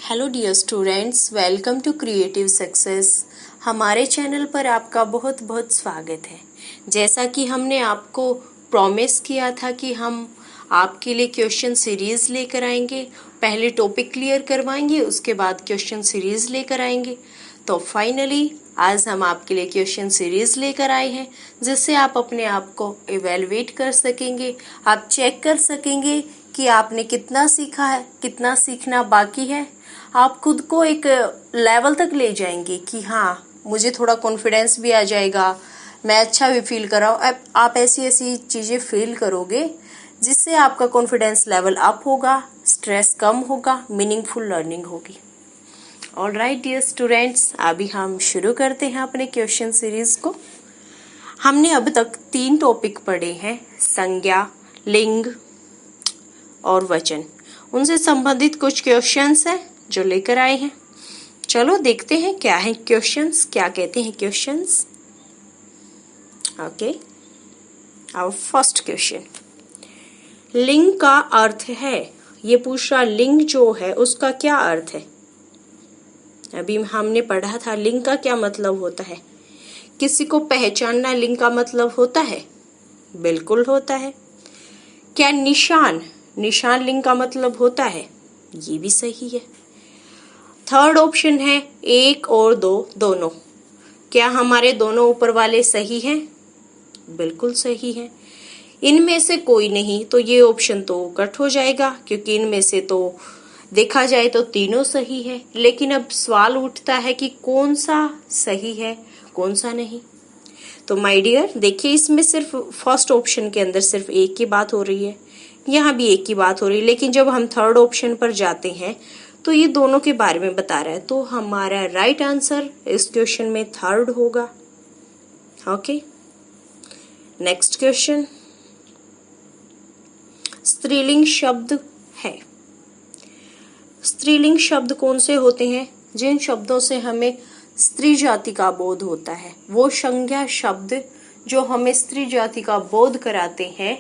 Hello dear students, welcome to creative success. हमारे channel पर आपका बहुत बहुत स्वागत है। जैसा कि हमने आपको प्रॉमिस किया था कि हम आपके लिए क्वेश्चन सीरीज़ लेकर आएंगे, पहले टॉपिक क्लियर करवाएंगे, उसके बाद क्वेश्चन सीरीज़ लेकर आएंगे। तो फाइनली आज हम आपके लिए क्वेश्चन सीरीज़ लेकर आए हैं, जिससे आप अपने आप को इवेलुएट कर सकेंगे। आप चेक कर सकेंगे कि आपने कितना सीखा है, कितना सीखना बाकी है। आप खुद को एक लेवल तक ले जाएंगे कि हाँ, मुझे थोड़ा कॉन्फिडेंस भी आ जाएगा, मैं अच्छा भी फील कर रहा हूँ। आप ऐसी ऐसी चीज़ें फील करोगे जिससे आपका कॉन्फिडेंस लेवल अप होगा, स्ट्रेस कम होगा, मीनिंगफुल लर्निंग होगी। ऑल राइट डियर स्टूडेंट्स, अभी हम शुरू करते हैं अपने क्वेश्चन सीरीज को। हमने अब तक 3 टॉपिक पढ़े हैं, संज्ञा, लिंग और वचन। उनसे संबंधित कुछ क्वेश्चंस हैं जो लेकर आए हैं। चलो देखते हैं क्या है क्वेश्चंस, क्या कहते हैं questions. Okay, our first question, लिंग का अर्थ है। ये पूछ रहा लिंग जो है उसका क्या अर्थ है। अभी हमने पढ़ा था लिंग का क्या मतलब होता है। किसी को पहचानना लिंग का मतलब होता है? बिल्कुल होता है। क्या निशान लिंग का मतलब होता है? ये भी सही है। थर्ड ऑप्शन है 1 और 2 दोनों। क्या हमारे दोनों ऊपर वाले सही हैं? बिल्कुल सही है। इनमें से कोई नहीं, तो ये ऑप्शन तो कट हो जाएगा, क्योंकि इनमें से तो देखा जाए तो तीनों सही है। लेकिन अब सवाल उठता है कि कौन सा सही है, कौन सा नहीं। तो माय डियर देखिए, इसमें सिर्फ फर्स्ट ऑप्शन के अंदर सिर्फ एक की बात हो रही है, यहाँ भी एक की बात हो रही है। लेकिन जब हम थर्ड ऑप्शन पर जाते हैं तो ये दोनों के बारे में बता रहा है, तो हमारा राइट आंसर इस क्वेश्चन में थर्ड होगा। ओके, नेक्स्ट क्वेश्चन, स्त्रीलिंग शब्द है। स्त्रीलिंग शब्द कौन से होते हैं? जिन शब्दों से हमें स्त्री जाति का बोध होता है, वो संज्ञा शब्द जो हमें स्त्री जाति का बोध कराते हैं,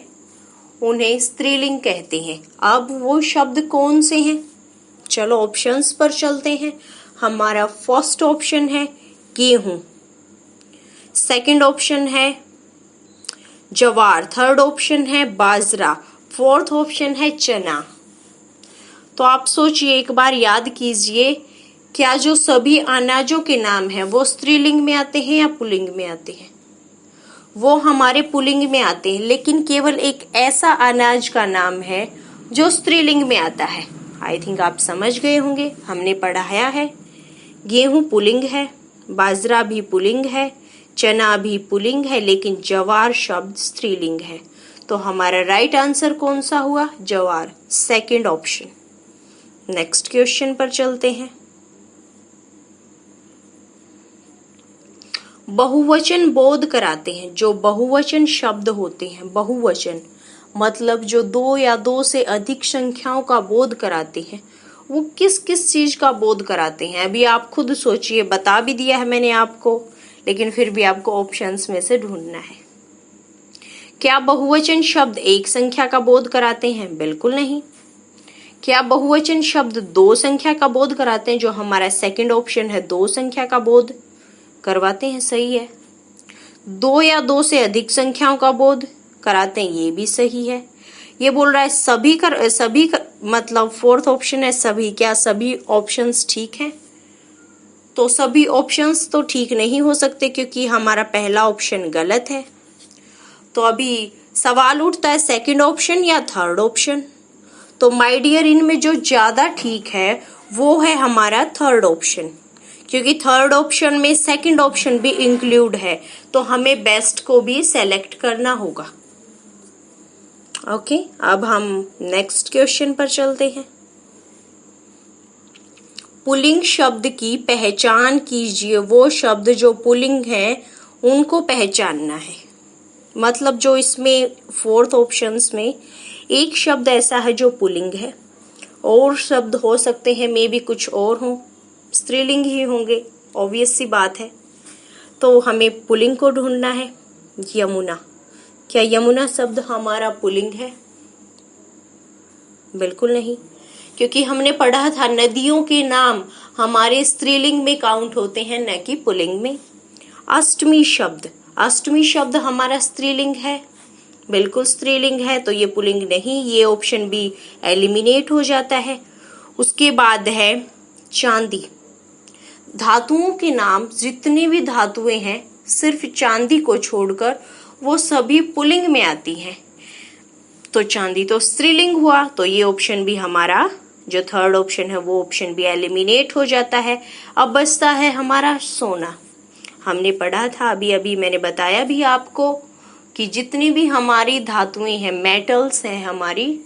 उन्हें स्त्रीलिंग कहते हैं। अब वो शब्द कौन से हैं? चलो ऑप्शंस पर चलते हैं। हमारा फर्स्ट ऑप्शन है गेहूं, सेकंड ऑप्शन है जवार, थर्ड ऑप्शन है बाजरा, फोर्थ ऑप्शन है चना। तो आप सोचिए, एक बार याद कीजिए, क्या जो सभी अनाजों के नाम हैं वो स्त्रीलिंग में आते हैं या पुल्लिंग में आते हैं? वो हमारे पुल्लिंग में आते हैं, लेकिन केवल एक ऐसा अनाज का नाम है जो स्त्रीलिंग में आता है। आई थिंक आप समझ गए होंगे, हमने पढ़ाया है। गेहूं पुल्लिंग है, बाजरा भी पुल्लिंग है, चना भी पुल्लिंग है, लेकिन जवार शब्द स्त्रीलिंग है। तो हमारा राइट आंसर कौन सा हुआ? जवार, सेकंड ऑप्शन। नेक्स्ट क्वेश्चन पर चलते हैं। बहुवचन बोध कराते हैं। जो बहुवचन शब्द होते हैं, बहुवचन मतलब जो 2 या 2 से अधिक संख्याओं का बोध कराते हैं, वो किस किस चीज का बोध कराते हैं? अभी आप खुद सोचिए, बता भी दिया है मैंने आपको, लेकिन फिर भी आपको ऑप्शंस में से ढूंढना है। क्या बहुवचन शब्द एक संख्या का बोध कराते हैं? बिल्कुल नहीं। क्या बहुवचन शब्द 2 संख्या का बोध कराते हैं? जो हमारा सेकंड ऑप्शन है, 2 संख्या का बोध करवाते हैं, सही है। 2 या 2 से अधिक संख्याओं का बोध कराते हैं, ये भी सही है। ये बोल रहा है सभी का मतलब फोर्थ ऑप्शन है सभी। क्या सभी ऑप्शंस ठीक हैं? तो सभी ऑप्शंस तो ठीक नहीं हो सकते, क्योंकि हमारा पहला ऑप्शन गलत है। तो अभी सवाल उठता है सेकंड ऑप्शन या थर्ड ऑप्शन। तो माय डियर, इनमें जो ज्यादा ठीक है वो है हमारा थर्ड ऑप्शन, क्योंकि थर्ड ऑप्शन में सेकंड ऑप्शन भी इंक्लूड है, तो हमें बेस्ट को भी सेलेक्ट करना होगा। ओके, अब हम नेक्स्ट क्वेश्चन पर चलते हैं। पुल्लिंग शब्द की पहचान कीजिए। वो शब्द जो पुल्लिंग है उनको पहचानना है। मतलब जो इसमें फोर्थ ऑप्शंस में एक शब्द ऐसा है जो पुल्लिंग है, और शब्द हो सकते हैं मे बी कुछ और हों, स्त्रीलिंग ही होंगे, ऑब्वियस सी बात है। तो हमें पुल्लिंग को ढूंढना है। यमुना, क्या यमुना शब्द हमारा पुल्लिंग है? बिल्कुल नहीं। क्योंकि हमने पढ़ा था नदियों के नाम हमारे स्त्रीलिंग में काउंट होते हैं, न कि पुल्लिंग में। अष्टमी शब्द, अष्टमी शब्द हमारा स्त्रीलिंग है, बिल्कुल स्त्रीलिंग है, तो ये पुल्लिंग नहीं, ये ऑप्शन बी एलिमिनेट हो जाता है। उसके बाद है चांदी। धातुओं के नाम जितने भी धातुएं हैं सिर्फ चांदी को छोड़कर वो सभी पुल्लिंग में आती हैं। तो चांदी तो स्त्रीलिंग हुआ, तो ये ऑप्शन भी हमारा जो थर्ड ऑप्शन है वो ऑप्शन भी एलिमिनेट हो जाता है। अब बचता है हमारा सोना। हमने पढ़ा था, अभी अभी मैंने बताया भी आपको कि जितनी भी हमारी धातुएं हैं, मेटल्स हैं हमारी,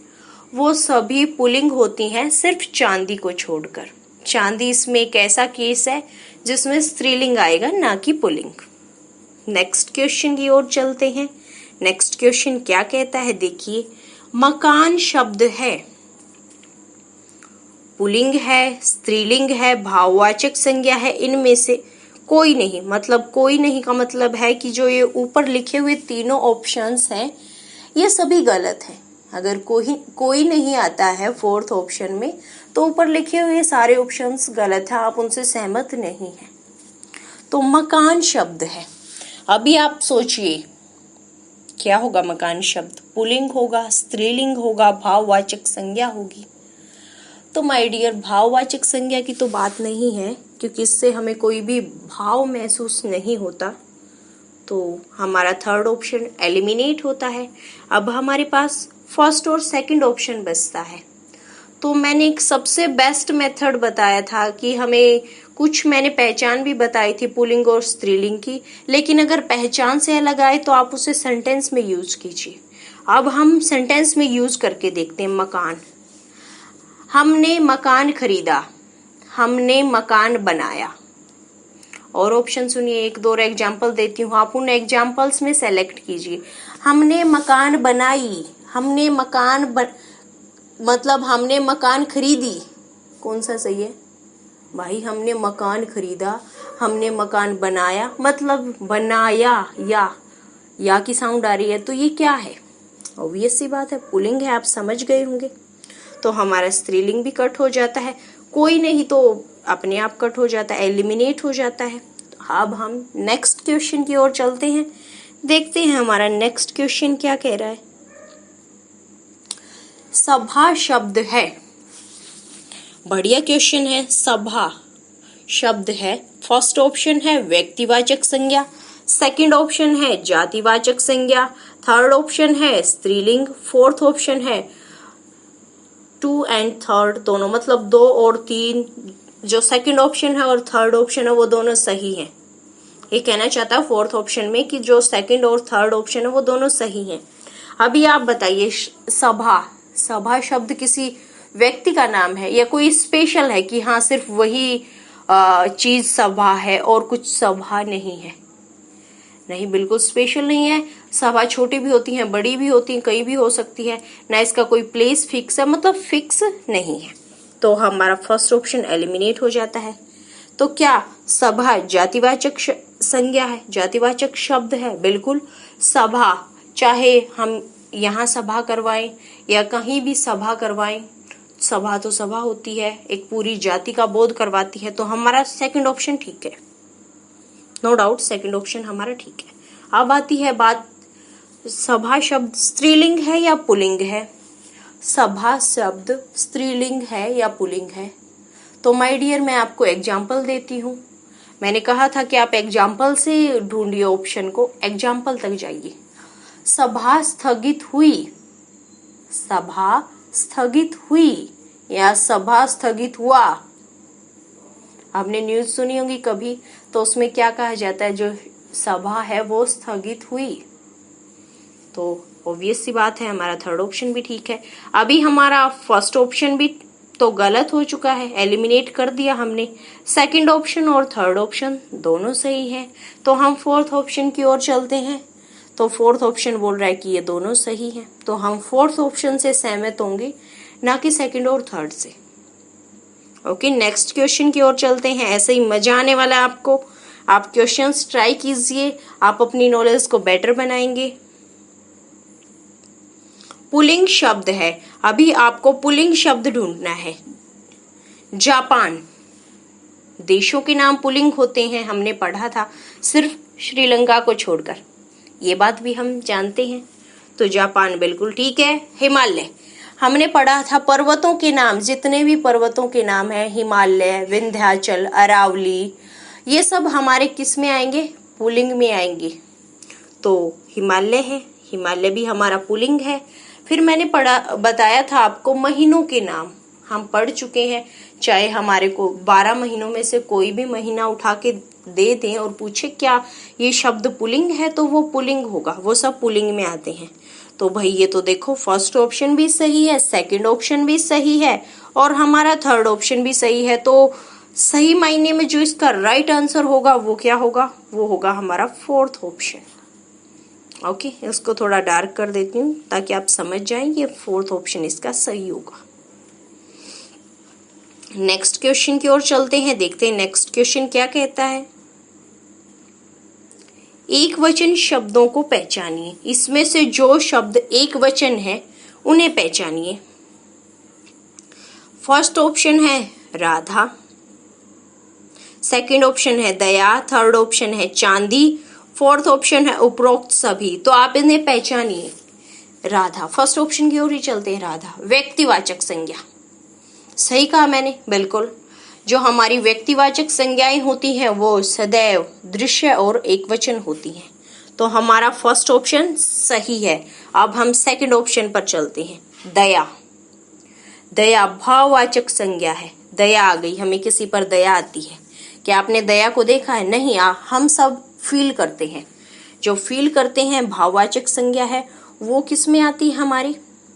वो सभी पुल्लिंग होती हैं सिर्फ चांदी को छोड़कर। चांदी इसमें एक ऐसा केस है जिसमें स्त्रीलिंग आएगा, ना कि पुल्लिंग। नेक्स्ट क्वेश्चन की ओर चलते हैं। नेक्स्ट क्वेश्चन क्या कहता है, देखिए, मकान शब्द है, पुल्लिंग है, स्त्रीलिंग है, भाववाचक संज्ञा है, इनमें से कोई नहीं। मतलब कोई नहीं का मतलब है कि जो ये ऊपर लिखे हुए तीनों ऑप्शंस हैं ये सभी गलत हैं। अगर कोई नहीं आता है फोर्थ ऑप्शन में, तो ऊपर लिखे हुए सारे ऑप्शंस गलत है, आप उनसे सहमत नहीं हैं। तो मकान शब्द है। अभी आप सोचिए क्या होगा मकान शब्द, पुल्लिंग होगा, स्त्रीलिंग होगा, भाववाचक संज्ञा होगी। तो माय डियर, भाववाचक संज्ञा की तो बात नहीं है, क्योंकि इससे हमें कोई भी भाव महसूस नहीं होता, तो हमारा थर्ड ऑप्शन एलिमिनेट होता है। अब हमारे पास फर्स्ट और सेकंड ऑप्शन बचता है। तो मैंने एक सबसे बेस्ट मेथड बताया था कि हमें कुछ मैंने पहचान भी बताई थी पुल्लिंग और स्त्रीलिंग की, लेकिन अगर पहचान से अलग आए तो आप उसे सेंटेंस में यूज कीजिए। अब हम सेंटेंस में यूज करके देखते हैं। मकान, हमने मकान खरीदा, हमने मकान बनाया। और ऑप्शन सुनिए, एक दो एग्जाम्पल देती हूँ, आप उन एग्जाम्पल्स में सेलेक्ट कीजिए। हमने मकान बनाई, हमने मतलब हमने मकान खरीदी, कौन सा सही है भाई? हमने मकान खरीदा, हमने मकान बनाया, मतलब बनाया, या की साउंड आ रही है, तो ये क्या है? ऑब्वियस सी बात है, पुल्लिंग है, आप समझ गए होंगे। तो हमारा स्त्रीलिंग भी कट हो जाता है, कोई नहीं तो अपने आप कट हो जाता है, एलिमिनेट हो जाता है। अब हम नेक्स्ट क्वेश्चन की ओर चलते हैं, देखते हैं हमारा नेक्स्ट क्वेश्चन क्या कह रहा है। सभा शब्द है, बढ़िया क्वेश्चन है। सभा शब्द है, फर्स्ट ऑप्शन है व्यक्तिवाचक संज्ञा, सेकंड ऑप्शन है जातिवाचक संज्ञा, थर्ड ऑप्शन है स्त्रीलिंग, फोर्थ ऑप्शन है टू एंड थर्ड, दोनों, मतलब 2 और 3, जो सेकंड ऑप्शन है और थर्ड ऑप्शन है वो दोनों सही हैं। ये कहना चाहता है फोर्थ ऑप्शन में कि जो सेकंड और थर्ड ऑप्शन है वो दोनों सही हैं। अभी आप बताइए, सभा शब्द किसी व्यक्ति का नाम है या कोई स्पेशल है कि हाँ सिर्फ वही चीज सभा है और कुछ सभा नहीं है? नहीं, बिल्कुल स्पेशल नहीं है। सभा छोटी भी होती हैं, बड़ी भी होती हैं, कहीं भी हो सकती है ना, इसका कोई प्लेस फिक्स है, मतलब फिक्स नहीं है। तो हमारा फर्स्ट ऑप्शन एलिमिनेट हो जाता है। तो क्या सभा जातिवाचक संज्ञा है, जातिवाचक शब्द है? बिल्कुल। सभा, चाहे हम यहाँ सभा करवाएं या कहीं भी सभा करवाएं, सभा तो सभा होती है, एक पूरी जाति का बोध करवाती है। तो हमारा सेकंड ऑप्शन ठीक है, नो डाउट सेकंड ऑप्शन हमारा ठीक है। अब आती है बात, सभा शब्द स्त्रीलिंग है या पुल्लिंग है? सभा शब्द स्त्रीलिंग है या पुल्लिंग है? तो माय डियर, मैं आपको एग्जाम्पल देती हूँ। मैंने कहा था कि आप एग्जाम्पल से ढूंढिए ऑप्शन को, एग्जाम्पल तक जाइए। सभा स्थगित हुई, सभा स्थगित हुई या सभा स्थगित हुआ? आपने न्यूज सुनी होगी कभी, तो उसमें क्या कहा जाता है, जो सभा है वो स्थगित हुई। तो ऑब्वियस सी बात है, हमारा थर्ड ऑप्शन भी ठीक है। अभी हमारा फर्स्ट ऑप्शन भी तो गलत हो चुका है, एलिमिनेट कर दिया हमने। सेकंड ऑप्शन और थर्ड ऑप्शन दोनों सही है। तो हम फोर्थ ऑप्शन की ओर चलते हैं। तो फोर्थ ऑप्शन बोल रहा है कि ये दोनों सही हैं, तो हम फोर्थ ऑप्शन से सहमत होंगे, ना कि सेकंड और थर्ड से। ओके, नेक्स्ट क्वेश्चन की ओर चलते हैं। ऐसे ही मजा आने वाला है आपको, आप क्वेश्चंस ट्राई कीजिए, आप अपनी नॉलेज को बेटर बनाएंगे। पुल्लिंग शब्द है। अभी आपको पुल्लिंग शब्द ढूंढना है। जापान, देशों के नाम पुल्लिंग होते हैं, हमने पढ़ा था, सिर्फ श्रीलंका को छोड़कर, ये बात भी हम जानते हैं। तो जापान बिल्कुल ठीक है। हिमालय, हमने पढ़ा था पर्वतों के नाम, जितने भी पर्वतों के नाम है, हिमालय, विंध्याचल, अरावली, ये सब हमारे किस में आएंगे? पुल्लिंग में आएंगे। तो हिमालय है, हिमालय भी हमारा पुल्लिंग है। फिर मैंने बताया था आपको महीनों के नाम, हम पढ़ चुके हैं। चाहे हमारे को 12 महीनों में से कोई भी महीना उठा के दे दें और पूछे क्या ये शब्द पुल्लिंग है, तो वो पुल्लिंग होगा, वो सब पुल्लिंग में आते हैं। तो भाई ये तो देखो फर्स्ट ऑप्शन भी सही है, सेकंड ऑप्शन भी सही है और हमारा थर्ड ऑप्शन भी सही है। तो सही मायने में जो इसका राइट आंसर होगा वो क्या होगा? वो होगा हमारा फोर्थ ऑप्शन। ओके, इसको थोड़ा डार्क कर देती हूँ ताकि आप समझ जाएं, ये फोर्थ ऑप्शन इसका सही होगा। नेक्स्ट क्वेश्चन की ओर चलते हैं, देखते हैं नेक्स्ट क्वेश्चन क्या कहता है। एक वचन शब्दों को पहचानिए। इसमें से जो शब्द एक वचन है उन्हें पहचानिए। फर्स्ट ऑप्शन है राधा, सेकंड ऑप्शन है दया, थर्ड ऑप्शन है चांदी, फोर्थ ऑप्शन है उपरोक्त सभी। तो आप इन्हें पहचानिए। राधा, फर्स्ट ऑप्शन की ओर ही चलते हैं। राधा व्यक्तिवाचक संज्ञा, सही कहा मैंने, बिल्कुल। जो हमारी व्यक्तिवाचक संज्ञाएं होती हैं वो सदैव दृश्य और एकवचन होती हैं। तो हमारा फर्स्ट ऑप्शन सही है। अब हम सेकंड ऑप्शन पर चलते हैं। दया, दया भाववाचक संज्ञा है। दया आ गई, हमें किसी पर दया आती है। क्या आपने दया को देखा है? नहीं, हम सब फील करते हैं। जो फील करते हैं भाववाचक संज्ञा है, वो किस में आती है? हमारी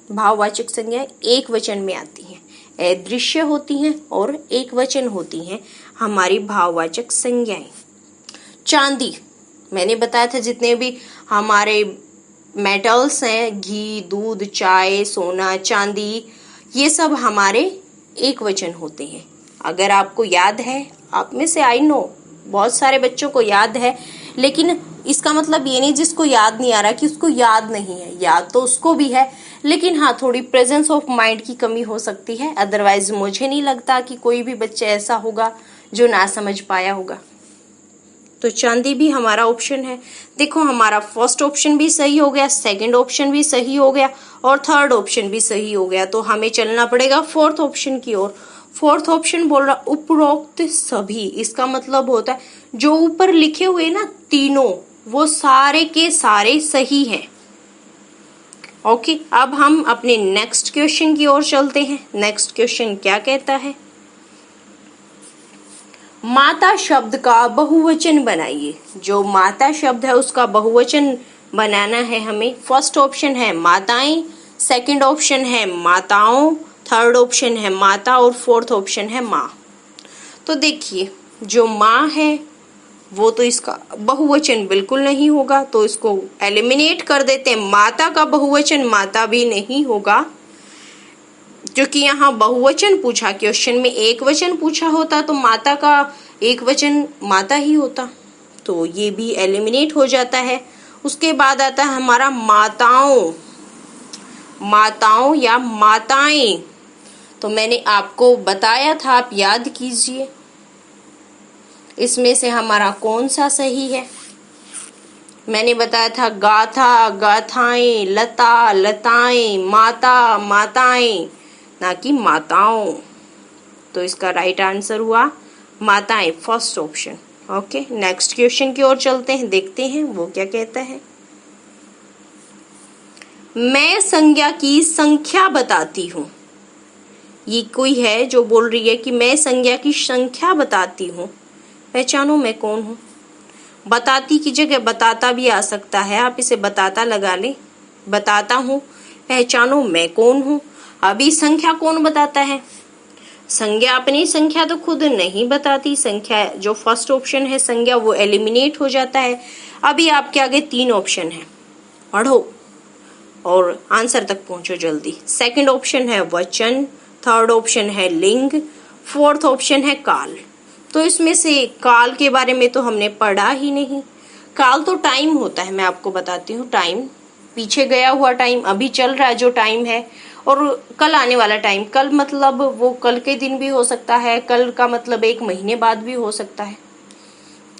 भाववाचक संज्ञा एक वचन में आती है। अदृश्य होती हैं और एक वचन होती हैं हमारी भाववाचक संज्ञाएं। चांदी, मैंने बताया था जितने भी हमारे मेटल्स हैं, घी, दूध, चाय, सोना, चांदी, ये सब हमारे एक वचन होते हैं। अगर आपको याद है, आप में से आई नो बहुत सारे बच्चों को याद है, लेकिन इसका मतलब ये नहीं जिसको याद नहीं आ रहा कि उसको याद नहीं है, याद तो उसको भी है, लेकिन हाँ थोड़ी प्रेजेंस ऑफ माइंड की कमी हो सकती है। अदरवाइज मुझे नहीं लगता कि कोई भी बच्चा ऐसा होगा जो ना समझ पाया होगा। तो चांदी भी हमारा ऑप्शन है। देखो हमारा फर्स्ट ऑप्शन भी सही हो गया, सेकंड ऑप्शन भी सही हो गया और थर्ड ऑप्शन भी सही हो गया। तो हमें चलना पड़ेगा फोर्थ ऑप्शन की ओर। फोर्थ ऑप्शन बोल रहा उपरोक्त सभी, इसका मतलब होता है जो ऊपर लिखे हुए ना तीनों, वो सारे के सारे सही हैं। ओके, अब हम अपने नेक्स्ट क्वेश्चन की ओर चलते हैं। नेक्स्ट क्वेश्चन क्या कहता है? माता शब्द का बहुवचन बनाइए। जो माता शब्द है उसका बहुवचन बनाना है हमें। फर्स्ट ऑप्शन है माताएं, सेकंड ऑप्शन है माताओं, थर्ड ऑप्शन है माता और फोर्थ ऑप्शन है माँ। तो देखिए जो माँ है वो तो इसका बहुवचन बिल्कुल नहीं होगा, तो इसको एलिमिनेट कर देते हैं। माता का बहुवचन माता भी नहीं होगा, क्योंकि यहाँ बहुवचन पूछा, क्वेश्चन में एक वचन पूछा होता तो माता का एक वचन माता ही होता, तो ये भी एलिमिनेट हो जाता है। उसके बाद आता है हमारा माताओं, माताओं या माताएं। तो मैंने आपको बताया था, आप याद कीजिए, इसमें से हमारा कौन सा सही है? मैंने बताया था गाथा, गाथाएं, लता, लताएं, माता, माताएं, ना कि माताओं। तो इसका राइट आंसर हुआ माताएं, first option. Okay, next question की ओर चलते हैं, देखते हैं वो क्या कहता है। मैं संज्ञा की संख्या बताती हूँ। ये कोई है जो बोल रही है कि मैं संज्ञा की संख्या बताती हूँ, पहचानो मैं कौन हूँ। बताती की जगह बताता भी आ सकता है, आप इसे बताता लगा लें। बताता हूँ, पहचानो मैं कौन हूँ। अभी संख्या कौन बताता है? संज्ञा अपनी संख्या तो खुद नहीं बताती। संख्या जो फर्स्ट ऑप्शन है संज्ञा, वो एलिमिनेट हो जाता है। अभी आपके आगे 3 ऑप्शन है, पढ़ो और आंसर तक पहुंचो जल्दी। सेकंड ऑप्शन है वचन, थर्ड ऑप्शन है लिंग, फोर्थ ऑप्शन है काल। तो इसमें से काल के बारे में तो हमने पढ़ा ही नहीं। काल तो टाइम होता है, मैं आपको बताती हूँ टाइम। पीछे गया हुआ टाइम, अभी चल रहा है जो टाइम है, और कल आने वाला टाइम। कल मतलब वो कल के दिन भी हो सकता है, कल का मतलब 1 महीने बाद भी हो सकता है।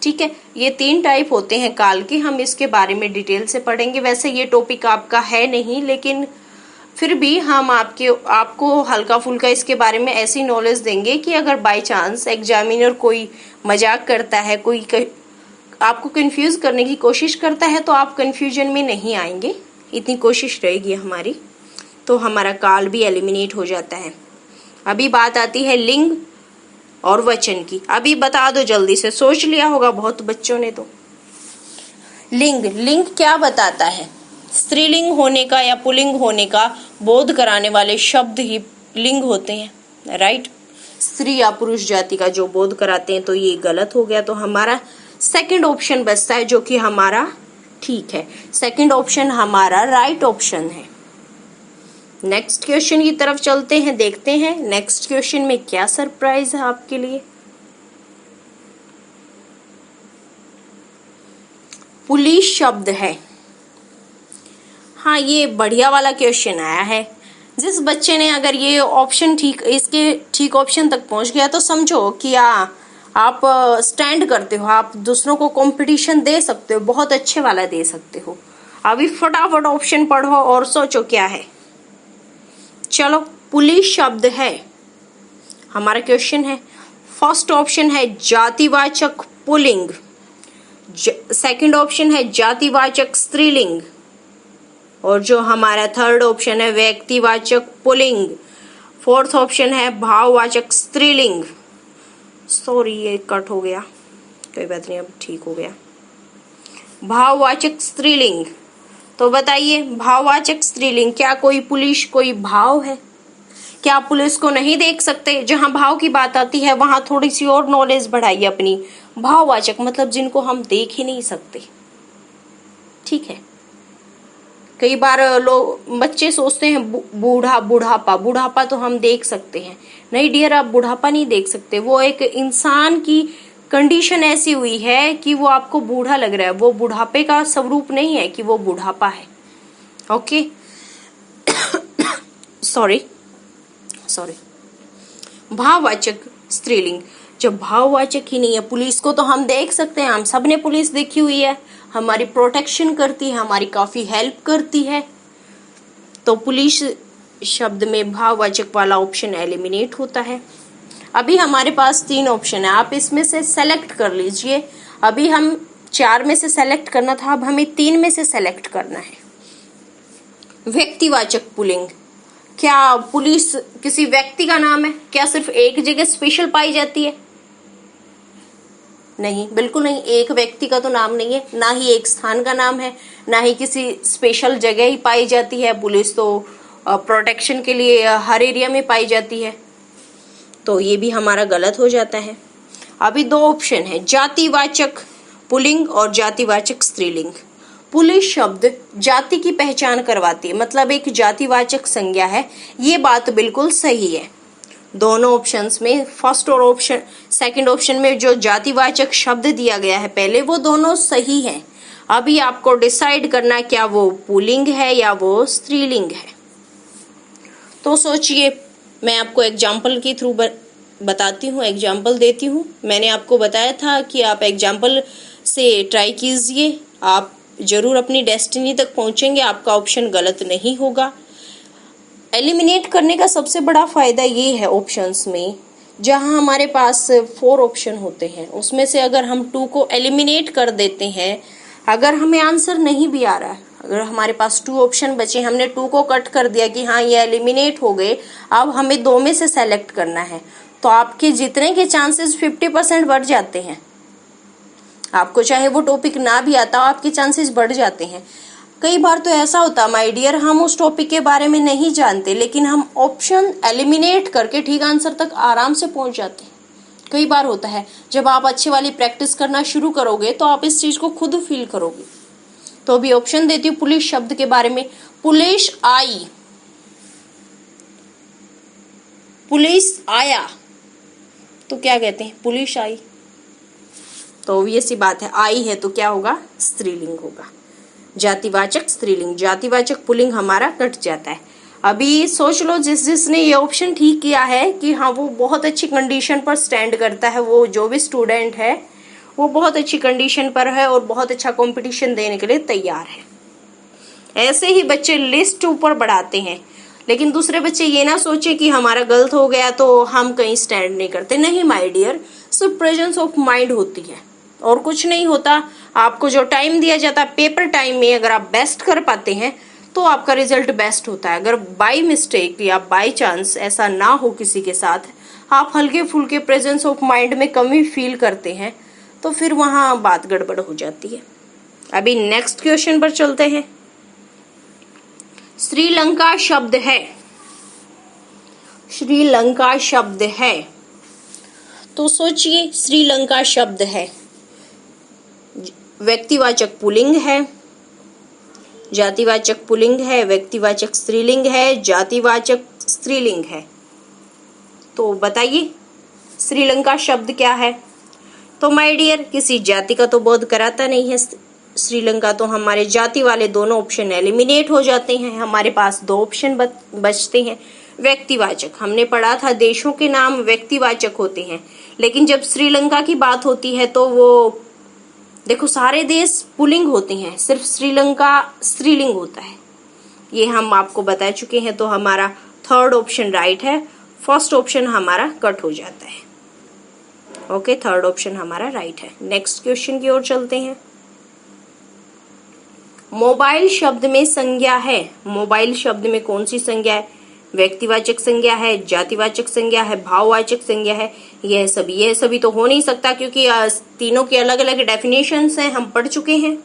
ठीक है, ये 3 टाइप होते हैं काल के। हम इसके बारे में डिटेल से पढ़ेंगे। वैसे ये टॉपिक आपका है नहीं, लेकिन फिर भी हम आपको हल्का फुल्का इसके बारे में ऐसी नॉलेज देंगे कि अगर बाय चांस एग्जामिनर कोई मजाक करता है, आपको कंफ्यूज करने की कोशिश करता है, तो आप कंफ्यूजन में नहीं आएंगे, इतनी कोशिश रहेगी हमारी। तो हमारा काल भी एलिमिनेट हो जाता है। अभी बात आती है लिंग और वचन की। अभी बता दो जल्दी से, सोच लिया होगा बहुत बच्चों ने। तो लिंग क्या बताता है? स्त्रीलिंग होने का या पुल्लिंग होने का बोध कराने वाले शब्द ही लिंग होते हैं, राइट। स्त्री या पुरुष जाति का जो बोध कराते हैं, तो ये गलत हो गया। तो हमारा सेकंड ऑप्शन बचता है, जो कि हमारा ठीक है। सेकंड ऑप्शन हमारा राइट ऑप्शन है। नेक्स्ट क्वेश्चन की तरफ चलते हैं, देखते हैं नेक्स्ट क्वेश्चन में क्या सरप्राइज है आपके लिए। पुलिस शब्द है। हाँ, ये बढ़िया वाला क्वेश्चन आया है। जिस बच्चे ने अगर ये ऑप्शन इसके ठीक ऑप्शन तक पहुंच गया, तो समझो कि आप स्टैंड करते हो, आप दूसरों को कंपटीशन दे सकते हो, बहुत अच्छे वाला दे सकते हो। अभी फटाफट ऑप्शन पढ़ो और सोचो क्या है। चलो, पुलिस शब्द है हमारा क्वेश्चन है। फर्स्ट ऑप्शन है जातिवाचक पुल्लिंग, सेकंड ऑप्शन है जातिवाचक स्त्रीलिंग, और जो हमारा थर्ड ऑप्शन है व्यक्तिवाचक पुल्लिंग। फोर्थ ऑप्शन है भाववाचक स्त्रीलिंग। सॉरी, ये कट हो गया, कोई बात नहीं, अब ठीक हो गया। भाववाचक स्त्रीलिंग। तो बताइए, भाववाचक स्त्रीलिंग, क्या कोई पुलिस कोई भाव है? क्या आप पुलिस को नहीं देख सकते? जहां भाव की बात आती है वहां थोड़ी सी और नॉलेज बढ़ाइए अपनी। भाववाचक मतलब जिनको हम देख ही नहीं सकते, ठीक है। कई बार लोग बच्चे सोचते हैं बुढ़ापा तो हम देख सकते हैं। नहीं डियर, आप बुढ़ापा नहीं देख सकते। वो एक इंसान की कंडीशन ऐसी हुई है कि वो आपको बूढ़ा लग रहा है, वो बुढ़ापे का स्वरूप नहीं है कि वो बुढ़ापा है। Okay sorry. भाववाचक स्त्रीलिंग, जब भाववाचक ही नहीं है, पुलिस को तो हम देख सकते हैं, हम सब ने पुलिस देखी हुई है, हमारी प्रोटेक्शन करती है, हमारी काफी हेल्प करती है। तो पुलिस शब्द में भाववाचक वाला ऑप्शन एलिमिनेट होता है। अभी हमारे पास 3 ऑप्शन है, आप इसमें से सेलेक्ट कर लीजिए। अभी हम 4 में से सेलेक्ट करना था, अब हमें 3 में से सेलेक्ट करना है। व्यक्तिवाचक पुल्लिंग, क्या पुलिस किसी व्यक्ति का नाम है? क्या सिर्फ एक जगह स्पेशल पाई जाती है? नहीं, बिल्कुल नहीं। एक व्यक्ति का तो नाम नहीं है, ना ही एक स्थान का नाम है, ना ही किसी स्पेशल जगह ही पाई जाती है। पुलिस तो प्रोटेक्शन के लिए हर एरिया में पाई जाती है, तो ये भी हमारा गलत हो जाता है। अभी 2 ऑप्शन है, जातिवाचक पुल्लिंग और जातिवाचक स्त्रीलिंग। पुलिस शब्द जाति की पहचान करवाती है, मतलब एक जातिवाचक संज्ञा है, ये बात बिल्कुल सही है। दोनों ऑप्शंस में, फर्स्ट और सेकंड ऑप्शन में जो जातिवाचक शब्द दिया गया है पहले, वो दोनों सही हैं। अभी आपको डिसाइड करना क्या वो पुल्लिंग है या वो स्त्रीलिंग है। तो सोचिए, मैं आपको एग्जाम्पल के थ्रू बताती हूँ, एग्जाम्पल देती हूँ। मैंने आपको बताया था कि आप एग्जाम्पल से ट्राई कीजिए, आप जरूर अपनी डेस्टिनी तक पहुंचेंगे, आपका ऑप्शन गलत नहीं होगा। एलिमिनेट करने का सबसे बड़ा फायदा ये है ऑप्शंस में, जहां हमारे पास 4 ऑप्शन होते हैं, उसमें से अगर हम 2 को एलिमिनेट कर देते हैं, अगर हमें आंसर नहीं भी आ रहा है, अगर हमारे पास 2 ऑप्शन बचे, हमने 2 को कट कर दिया कि हाँ ये एलिमिनेट हो गए, अब हमें 2 में से सेलेक्ट करना है, तो आपके जीतने के चांसेस 50% बढ़ जाते हैं। आपको चाहे वो टॉपिक ना भी आता हो, आपके चांसेस बढ़ जाते हैं। कई बार तो ऐसा होता माय डियर, हम उस टॉपिक के बारे में नहीं जानते, लेकिन हम ऑप्शन एलिमिनेट करके ठीक आंसर तक आराम से पहुंच जाते हैं। कई बार होता है, जब आप अच्छी वाली प्रैक्टिस करना शुरू करोगे तो आप इस चीज को खुद फील करोगे। तो अभी ऑप्शन देती हूँ पुलिस शब्द के बारे में। पुलिस आई, पुलिस आया, तो क्या कहते हैं? पुलिस आई। तो ये सी बात है, आई है तो क्या होगा? स्त्रीलिंग होगा। जातिवाचक स्त्रीलिंग, जातिवाचक पुल्लिंग हमारा कट जाता है। अभी सोच लो जिसने ये ऑप्शन ठीक किया है कि हाँ वो बहुत अच्छी कंडीशन पर स्टैंड करता है, वो जो भी स्टूडेंट है वो बहुत अच्छी कंडीशन पर है और बहुत अच्छा कंपटीशन देने के लिए तैयार है। ऐसे ही बच्चे लिस्ट ऊपर बढ़ाते हैं, लेकिन दूसरे बच्चे ये ना सोचे कि हमारा गलत हो गया तो हम कहीं स्टैंड नहीं करते। नहीं माय डियर, सिर्फ प्रेजेंस ऑफ माइंड होती है और कुछ नहीं होता। आपको जो टाइम दिया जाता है पेपर टाइम में, अगर आप बेस्ट कर पाते हैं तो आपका रिजल्ट बेस्ट होता है। अगर बाय मिस्टेक या बाय चांस ऐसा ना हो किसी के साथ, आप हल्के फुल्के प्रेजेंस ऑफ माइंड में कमी फील करते हैं तो फिर वहां बात गड़बड़ हो जाती है। अभी नेक्स्ट क्वेश्चन पर चलते हैं। श्रीलंका शब्द है, श्रीलंका शब्द है, तो सोचिए श्रीलंका शब्द है, व्यक्तिवाचक पुल्लिंग है, जातिवाचक पुल्लिंग है, व्यक्तिवाचक स्त्रीलिंग है, जातिवाचक स्त्रीलिंग है। तो बताइए श्रीलंका शब्द क्या है? तो माय डियर, किसी जाति का तो बोध कराता नहीं है श्रीलंका, तो हमारे जाति वाले दोनों ऑप्शन एलिमिनेट हो जाते हैं। हमारे पास दो ऑप्शन बचते हैं। व्यक्तिवाचक, हमने पढ़ा था देशों के नाम व्यक्तिवाचक होते हैं, लेकिन जब श्रीलंका की बात होती है तो वो देखो सारे देश पुल्लिंग होते हैं, सिर्फ श्रीलंका स्त्रीलिंग होता है। ये हम आपको बता चुके हैं, तो हमारा थर्ड ऑप्शन राइट है, फर्स्ट ऑप्शन हमारा कट हो जाता है। ओके, थर्ड ऑप्शन हमारा राइट है। नेक्स्ट क्वेश्चन की ओर चलते हैं। मोबाइल शब्द में संज्ञा है, मोबाइल शब्द में कौन सी संज्ञा है? व्यक्तिवाचक संज्ञा है, जातिवाचक संज्ञा है, भाववाचक संज्ञा है। यह सभी तो हो नहीं सकता, क्योंकि तीनों की अलग अलग डेफिनेशंस हैं, हम पढ़ चुके हैं।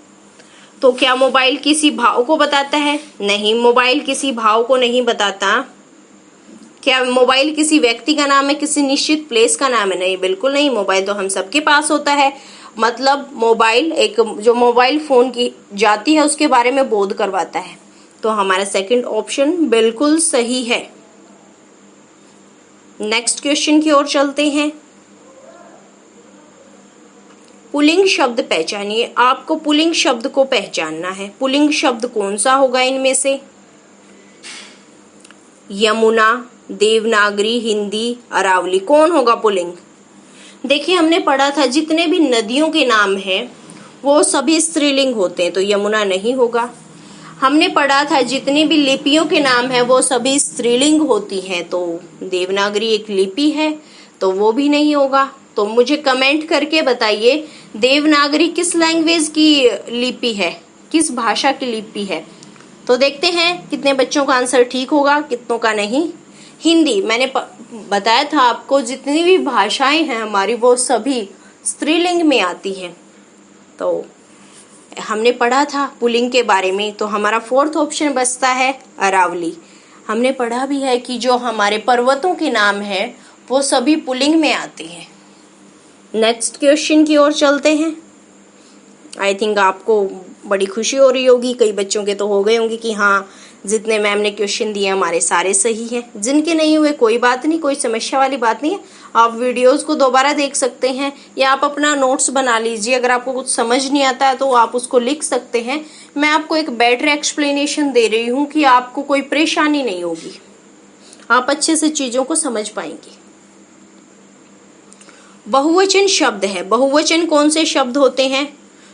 तो क्या मोबाइल किसी भाव को बताता है? नहीं, मोबाइल किसी भाव को नहीं बताता। क्या मोबाइल किसी व्यक्ति का नाम है, किसी निश्चित प्लेस का नाम है? नहीं, बिल्कुल नहीं। मोबाइल तो हम सबके पास होता है। मतलब मोबाइल एक जो मोबाइल फोन की जाति है उसके बारे में बोध करवाता है। तो हमारा सेकंड ऑप्शन बिल्कुल सही है। नेक्स्ट क्वेश्चन की ओर चलते हैं। पुल्लिंग शब्द पहचानिए। आपको पुल्लिंग शब्द को पहचानना है। पुल्लिंग शब्द कौन सा होगा इनमें से? यमुना, देवनागरी, हिंदी, अरावली, कौन होगा पुल्लिंग? देखिए हमने पढ़ा था जितने भी नदियों के नाम हैं वो सभी स्त्रीलिंग होते हैं, तो यमुना नहीं होगा। हमने पढ़ा था जितनी भी लिपियों के नाम है वो सभी स्त्रीलिंग होती हैं, तो देवनागरी एक लिपि है तो वो भी नहीं होगा। तो मुझे कमेंट करके बताइए देवनागरी किस लैंग्वेज की लिपि है, किस भाषा की लिपि है। तो देखते हैं कितने बच्चों का आंसर ठीक होगा, कितनों का नहीं। हिंदी, मैंने बताया था आपको जितनी भी भाषाएं हैं हमारी वो सभी स्त्रीलिंग में आती हैं। तो हमने पढ़ा था पुल्लिंग के बारे में, तो हमारा फोर्थ ऑप्शन बचता है अरावली। हमने पढ़ा भी है कि जो हमारे पर्वतों के नाम है वो सभी पुल्लिंग में आते हैं। नेक्स्ट क्वेश्चन की ओर चलते हैं। आई थिंक आपको बड़ी खुशी हो रही होगी, कई बच्चों के तो हो गए होंगे कि हाँ जितने मैम ने क्वेश्चन दिए हमारे सारे सही हैं। जिनके नहीं हुए कोई बात नहीं, कोई समस्या वाली बात नहीं है। आप वीडियोस को दोबारा देख सकते हैं या आप अपना नोट्स बना लीजिए। अगर आपको कुछ समझ नहीं आता है तो आप उसको लिख सकते हैं। मैं आपको एक बेटर एक्सप्लेनेशन दे रही हूँ कि आपको कोई परेशानी नहीं होगी, आप अच्छे से चीजों को समझ पाएंगे। बहुवचन शब्द है। बहुवचन कौन से शब्द होते हैं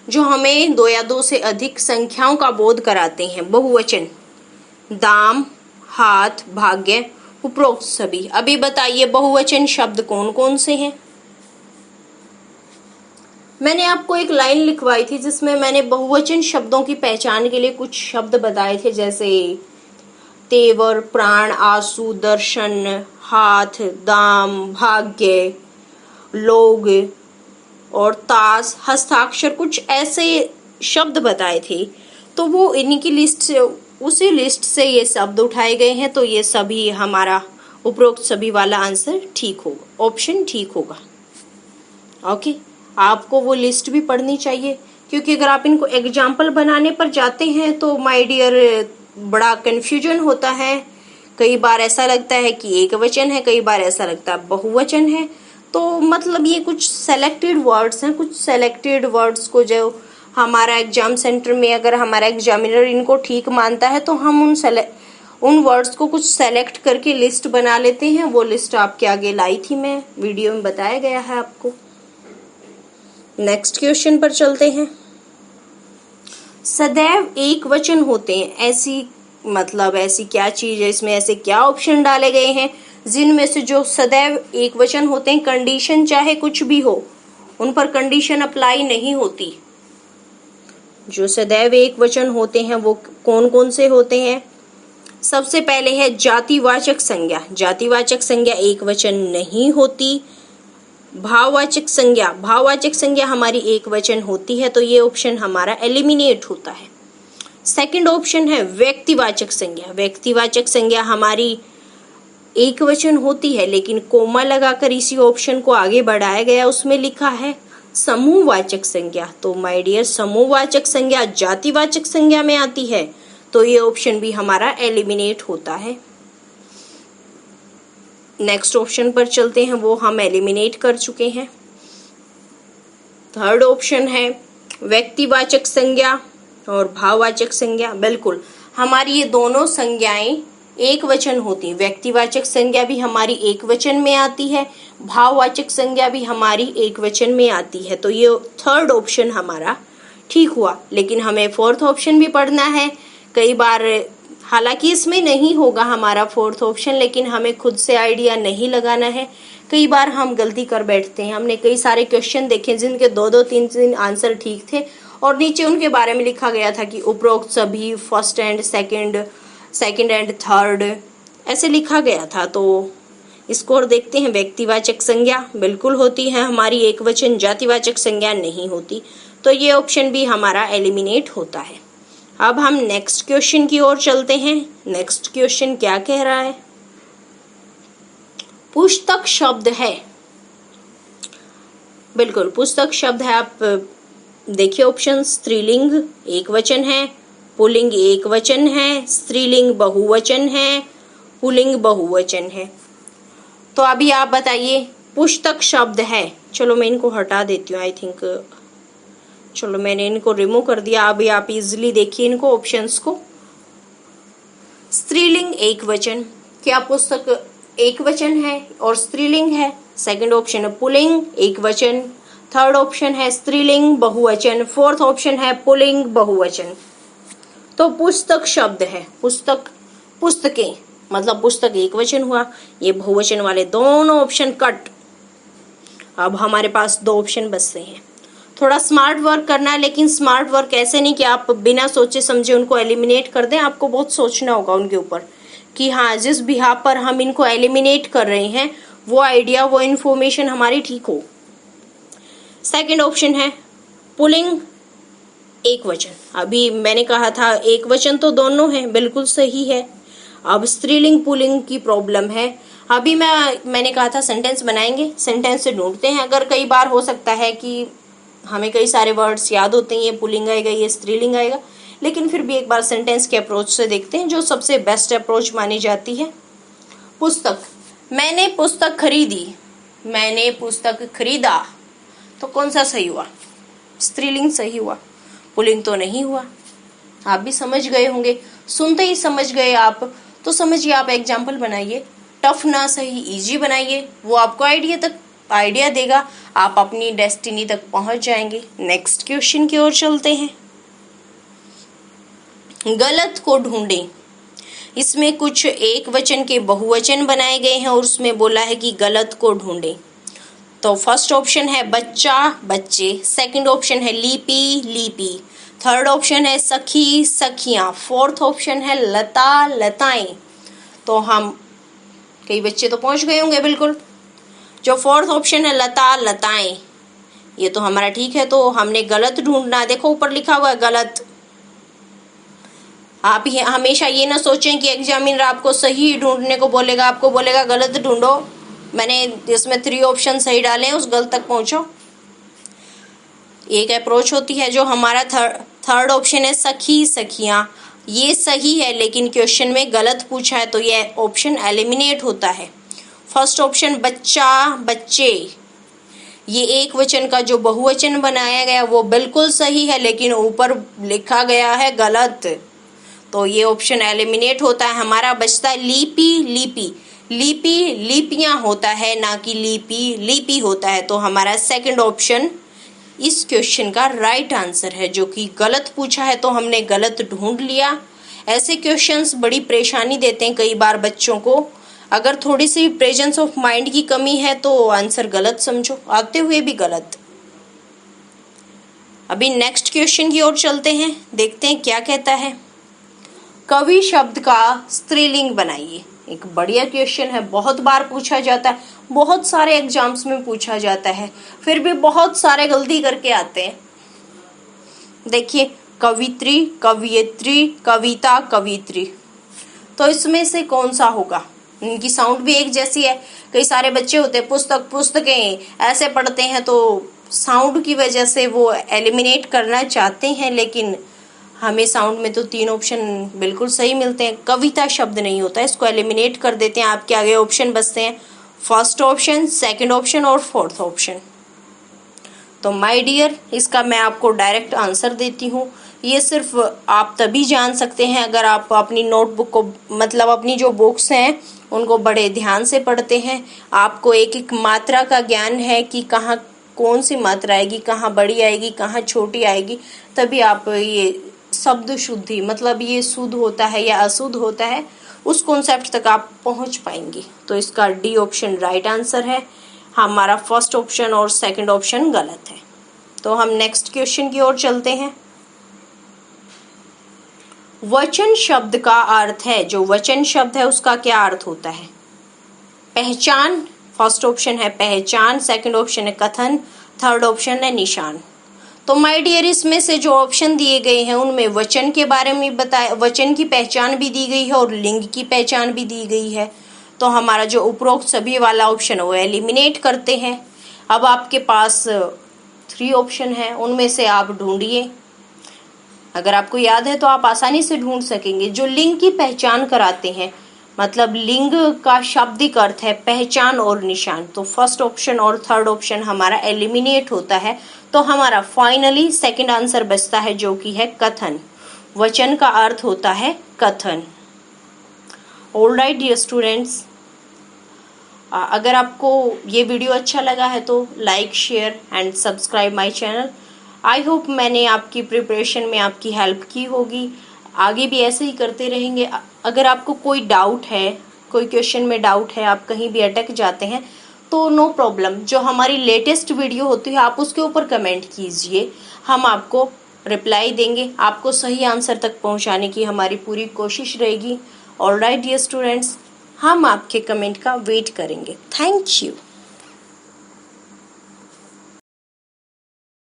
जो हमें दो या दो से अधिक संख्याओं का बोध कराते हैं? बहुवचन, दाम, हाथ, भाग्य, उपरोक्त सभी। अभी बताइए बहुवचन शब्द कौन कौन से हैं? मैंने आपको एक लाइन लिखवाई थी जिसमें मैंने बहुवचन शब्दों की पहचान के लिए कुछ शब्द बताए थे, जैसे तेवर, प्राण, आंसू, दर्शन, हाथ, दाम, भाग्य, लोग और ताश, हस्ताक्षर, कुछ ऐसे शब्द बताए थे। तो वो इन्हीं की लिस्ट से, उसी लिस्ट से ये शब्द उठाए गए हैं। तो ये सभी हमारा उपरोक्त सभी वाला आंसर ठीक होगा, ऑप्शन ठीक होगा। ओके, आपको वो लिस्ट भी पढ़नी चाहिए, क्योंकि अगर आप इनको एग्जाम्पल बनाने पर जाते हैं तो माय डियर बड़ा कंफ्यूजन होता है। कई बार ऐसा लगता है कि एक वचन है, कई बार ऐसा लगता है बहुवचन है। तो मतलब ये कुछ सेलेक्टेड वर्ड्स हैं, कुछ सेलेक्टेड वर्ड्स को जो हमारा एग्जाम सेंटर में अगर हमारा एग्जामिनर इनको ठीक मानता है तो हम उन वर्ड्स को कुछ सेलेक्ट करके लिस्ट बना लेते हैं। वो लिस्ट आपके आगे लाई थी, मैं वीडियो में बताया गया है आपको। नेक्स्ट क्वेश्चन पर चलते हैं। सदैव एक वचन होते हैं, ऐसी क्या चीज है, इसमें ऐसे क्या ऑप्शन डाले गए हैं जिनमें से जो सदैव एक वचन होते हैं, कंडीशन चाहे कुछ भी हो उन पर कंडीशन अप्लाई नहीं होती। जो सदैव एक वचन होते हैं वो कौन कौन से होते हैं? सबसे पहले है जातिवाचक संज्ञा। जातिवाचक संज्ञा एक वचन नहीं होती। भाववाचक संज्ञा हमारी एक वचन होती है, तो ये ऑप्शन हमारा एलिमिनेट होता है। सेकंड ऑप्शन है व्यक्तिवाचक संज्ञा। व्यक्तिवाचक संज्ञा हमारी एक वचन होती है, लेकिन कोमा लगाकर इसी ऑप्शन को आगे बढ़ाया गया, उसमें लिखा है समूहवाचक संज्ञा। तो माय डियर, समूहवाचक संज्ञा जातिवाचक संज्ञा में आती है, तो ये ऑप्शन भी हमारा एलिमिनेट होता है। नेक्स्ट ऑप्शन पर चलते हैं, वो हम एलिमिनेट कर चुके हैं। थर्ड ऑप्शन है व्यक्तिवाचक संज्ञा और भाववाचक संज्ञा। बिल्कुल, हमारी ये दोनों संज्ञाएं एक वचन होती है। व्यक्तिवाचक संज्ञा भी हमारी एक वचन में आती है, भाववाचक संज्ञा भी हमारी एक वचन में आती है। तो ये थर्ड ऑप्शन हमारा ठीक हुआ, लेकिन हमें फोर्थ ऑप्शन भी पढ़ना है। कई बार, हालांकि इसमें नहीं होगा हमारा फोर्थ ऑप्शन, लेकिन हमें खुद से आइडिया नहीं लगाना है। कई बार हम गलती कर बैठते हैं। हमने कई सारे क्वेश्चन देखे जिनके दो तीन आंसर ठीक थे और नीचे उनके बारे में लिखा गया था कि उपरोक्त सभी first and second and third ऐसे लिखा गया था। तो स्कोर देखते हैं। व्यक्तिवाचक संज्ञा बिल्कुल होती है हमारी एक वचन, जातिवाचक संज्ञा नहीं होती, तो ये ऑप्शन भी हमारा एलिमिनेट होता है। अब हम नेक्स्ट क्वेश्चन की ओर चलते हैं। नेक्स्ट क्वेश्चन क्या कह रहा है? पुस्तक शब्द है। बिल्कुल, पुस्तक शब्द है। आप देखिए ऑप्शन, स्त्रीलिंग एक वचन है, पुल्लिंग एक वचन है, स्त्रीलिंग बहुवचन है, पुल्लिंग बहुवचन है। तो अभी आप बताइए, पुस्तक शब्द है। चलो मैं इनको हटा देती हूँ, आई थिंक चलो मैंने इनको रिमूव कर दिया। अभी आप इजिली देखिए इनको, ऑप्शंस को। स्त्रीलिंग एक वचन, क्या पुस्तक एक वचन है और स्त्रीलिंग है? सेकंड ऑप्शन है पुल्लिंग एक वचन, थर्ड ऑप्शन है स्त्रीलिंग बहुवचन, फोर्थ ऑप्शन है पुल्लिंग बहुवचन। तो पुस्तक शब्द है, पुस्तकें मतलब पुस्तक एक वचन हुआ, ये बहुवचन वाले दोनों ऑप्शन कट। अब हमारे पास दो ऑप्शन बचते हैं। थोड़ा स्मार्ट वर्क करना है, लेकिन स्मार्ट वर्क ऐसे नहीं कि आप बिना सोचे समझे उनको एलिमिनेट कर दें। आपको बहुत सोचना होगा उनके ऊपर कि हाँ, जिस बिहाफ पर हम इनको एलिमिनेट कर रहे हैं वो आइडिया, वो इन्फॉर्मेशन हमारी ठीक हो। सेकंड ऑप्शन है पुल्लिंग एक वचन। अभी मैंने कहा था एक वचन तो दोनों है, बिल्कुल सही है। अब स्त्रीलिंग पुल्लिंग की प्रॉब्लम है। अभी मैंने कहा था सेंटेंस बनाएंगे, सेंटेंस से ढूंढते हैं। अगर कई बार हो सकता है कि हमें कई सारे वर्ड्स याद होते हैं, ये पुल्लिंग आएगा, ये स्त्रीलिंग आएगा, लेकिन फिर भी एक बार सेंटेंस के अप्रोच से देखते हैं जो सबसे बेस्ट अप्रोच मानी जाती है। पुस्तक, मैंने पुस्तक खरीदी, मैंने पुस्तक खरीदा, तो कौन सा सही हुआ? स्त्रीलिंग सही हुआ, पुल्लिंग तो नहीं हुआ। आप भी समझ गए होंगे, सुनते ही समझ गए आप, तो समझिए आप एग्जाम्पल बनाइए। टफ ना सही, इजी बनाइए, वो आपको आइडिया देगा, आप अपनी डेस्टिनी तक पहुंच जाएंगे। नेक्स्ट क्वेश्चन की ओर चलते हैं। गलत को ढूंढें। इसमें कुछ एक वचन के बहुवचन बनाए गए हैं और उसमें बोला है कि गलत को ढूंढें। तो फर्स्ट ऑप्शन है बच्चा बच्चे, सेकंड ऑप्शन है लीपी लीपी, थर्ड ऑप्शन है सखी सखियां, फोर्थ ऑप्शन है लता लताएं। तो हम कई बच्चे तो पहुंच गए होंगे बिल्कुल। जो फोर्थ ऑप्शन है लता लताएं, ये तो हमारा ठीक है, तो हमने गलत ढूंढना। देखो ऊपर लिखा हुआ है गलत। आप हमेशा ये ना सोचें कि एग्जामिनर आपको सही ढूंढने को बोलेगा, आपको बोलेगा गलत ढूंढो। मैंने इसमें 3 ऑप्शन सही डाले हैं, उस गलत तक पहुंचो। एक अप्रोच होती है जो हमारा थर्ड ऑप्शन है सखी सखियां, ये सही है, लेकिन क्वेश्चन में गलत पूछा है, तो ये ऑप्शन एलिमिनेट होता है। फर्स्ट ऑप्शन बच्चा बच्चे, ये एक वचन का जो बहुवचन बनाया गया वो बिल्कुल सही है, लेकिन ऊपर लिखा गया है गलत, तो ये ऑप्शन एलिमिनेट होता है। हमारा बचता है लिपि। लिपि लिपि लिपियां होता है, ना कि लिपि लिपि होता है। तो हमारा सेकंड ऑप्शन इस क्वेश्चन का राइट आंसर है, जो कि गलत पूछा है तो हमने गलत ढूंढ लिया। ऐसे क्वेश्चंस बड़ी परेशानी देते हैं कई बार बच्चों को। अगर थोड़ी सी प्रेजेंस ऑफ माइंड की कमी है तो आंसर गलत समझो, आते हुए भी गलत। अभी नेक्स्ट क्वेश्चन की ओर चलते हैं, देखते हैं क्या कहता है। कवि शब्द का स्त्रीलिंग बनाइए। एक बढ़िया क्वेश्चन है, बहुत बार पूछा जाता है, बहुत सारे एग्जाम्स में पूछा जाता है, फिर भी बहुत सारे गलती करके आते हैं। देखिए, कवित्री, कवियत्री, कविता, कवित्री, तो इसमें से कौन सा होगा? इनकी साउंड भी एक जैसी है। कई सारे बच्चे होते हैं पुस्तक पुस्तकें ऐसे पढ़ते हैं, तो साउंड की वजह से वो एलिमिनेट करना चाहते हैं, लेकिन हमें साउंड में तो 3 ऑप्शन बिल्कुल सही मिलते हैं। कविता शब्द नहीं होता, इसको एलिमिनेट कर देते हैं। आपके आगे ऑप्शन बचते हैं फर्स्ट ऑप्शन, सेकंड ऑप्शन और फोर्थ ऑप्शन। तो माय डियर, इसका मैं आपको डायरेक्ट आंसर देती हूँ। ये सिर्फ आप तभी जान सकते हैं अगर आप अपनी नोटबुक को, मतलब अपनी जो बुक्स हैं उनको बड़े ध्यान से पढ़ते हैं। आपको एक एक मात्रा का ज्ञान है कि कहाँ कौन सी मात्रा आएगी, कहाँ बड़ी आएगी, कहाँ छोटी आएगी, तभी आप ये शब्द शुद्धि, मतलब ये शुद्ध होता है या अशुद्ध होता है, उस कॉन्सेप्ट तक आप पहुंच पाएंगे। तो इसका डी ऑप्शन राइट आंसर है। हमारा फर्स्ट ऑप्शन और सेकंड ऑप्शन गलत है। तो हम नेक्स्ट क्वेश्चन की ओर चलते हैं। वचन शब्द का अर्थ है, जो वचन शब्द है उसका क्या अर्थ होता है? पहचान, फर्स्ट ऑप्शन है पहचान, सेकंड ऑप्शन है कथन, थर्ड ऑप्शन है निशान। तो माय डियर, इसमें से जो ऑप्शन दिए गए हैं उनमें वचन के बारे में बताया, वचन की पहचान भी दी गई है और लिंग की पहचान भी दी गई है। तो हमारा जो उपरोक्त सभी वाला ऑप्शन है वो एलिमिनेट करते हैं। अब आपके पास 3 ऑप्शन है, उनमें से आप ढूंढिए। अगर आपको याद है तो आप आसानी से ढूंढ सकेंगे। जो लिंग की पहचान कराते हैं, मतलब लिंग का शाब्दिक अर्थ है पहचान और निशान, तो फर्स्ट ऑप्शन और थर्ड ऑप्शन हमारा एलिमिनेट होता है। तो हमारा फाइनली सेकंड आंसर बचता है, जो कि है कथन। वचन का अर्थ होता है कथन। ऑलराइट डियर स्टूडेंट्स, अगर आपको ये वीडियो अच्छा लगा है तो like, share and subscribe my channel. I hope मैंने आपकी प्रिपरेशन में आपकी हेल्प की होगी। आगे भी ऐसे ही करते रहेंगे। अगर आपको कोई डाउट है, कोई क्वेश्चन में डाउट है, आप कहीं भी अटक जाते हैं, तो नो प्रॉब्लम, जो हमारी लेटेस्ट वीडियो होती है आप उसके ऊपर कमेंट कीजिए, हम आपको रिप्लाई देंगे। आपको सही आंसर तक पहुंचाने की हमारी पूरी कोशिश रहेगी। ऑलराइट डियर स्टूडेंट्स, हम आपके कमेंट का वेट करेंगे। Thank you.